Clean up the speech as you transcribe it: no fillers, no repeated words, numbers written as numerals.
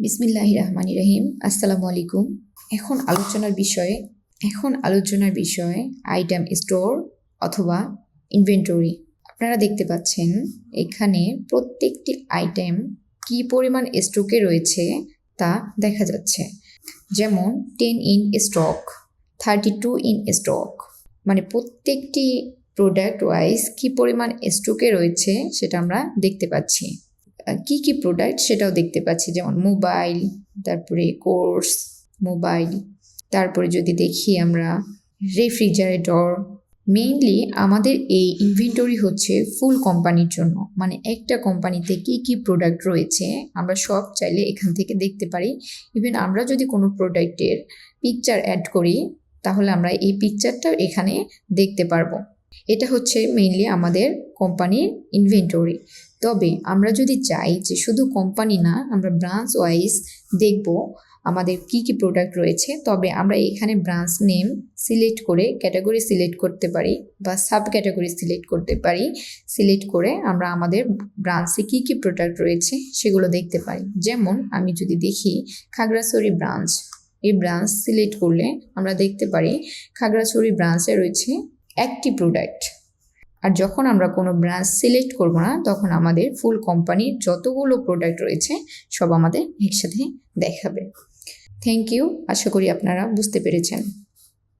বিসমিল্লাহির রহমানির রহিম। আসসালামু আলাইকুম। এখন আলোচনার বিষয় আইটেম স্টোর অথবা ইনভেন্টরি। আপনারা দেখতে পাচ্ছেন এখানে প্রত্যেকটি আইটেম কি পরিমাণ স্টকে রয়েছে তা দেখা যাচ্ছে। যেমন 10 ইন স্টক, 32 ইন স্টক, মানে প্রত্যেকটি প্রোডাক্ট ওয়াইজ কি পরিমাণ স্টকে রয়েছে সেটা আমরা দেখতে পাচ্ছি। কি কি প্রোডাক্ট সেটাও দেখতে পাচ্ছি, যেমন মোবাইল, তারপরে কোর্স মোবাইল, তারপরে যদি দেখি আমরা রেফ্রিজারেটর। মেইনলি আমাদের এই ইনভেন্টরি হচ্ছে ফুল কোম্পানির জন্য, মানে একটা কোম্পানিতে কি কি প্রোডাক্ট রয়েছে আমরা সব চাইলে এখান থেকে দেখতে পারি। ইভেন আমরা যদি কোনো প্রোডাক্টের পিকচার অ্যাড করি তাহলে আমরা এই পিকচারটাও এখানে দেখতে পারবো। এটা হচ্ছে মেইনলি আমাদের কোম্পানির ইনভেন্টরি। তবে আমরা যদি চাই যে শুধু কোম্পানি না, আমরা ব্রাঞ্চ ওয়াইজ দেখব আমাদের কি কি প্রোডাক্ট রয়েছে, তবে আমরা এখানে ব্রাঞ্চ নেম সিলেক্ট করে ক্যাটাগরি সিলেক্ট করতে পারি বা সাব ক্যাটাগরি সিলেক্ট করতে পারি। সিলেক্ট করে আমরা আমাদের ব্রাঞ্চে কি কি প্রোডাক্ট রয়েছে সেগুলো দেখতে পারি। যেমন আমি যদি দেখি খাগড়াছড়ি ব্রাঞ্চ, এই ব্রাঞ্চ সিলেক্ট করলে আমরা দেখতে পারি খাগড়াছড়ি ব্রাঞ্চে রয়েছে একটি প্রোডাক্ট। আর যখন আমরা কোনো ব্রাঞ্চ সিলেক্ট করব না তখন আমাদের ফুল কোম্পানির যতগুলো প্রোডাক্ট রয়েছে সব আমাদের একসাথে দেখাবে। থ্যাংক ইউ, আশা করি আপনারা বুঝতে পেরেছেন।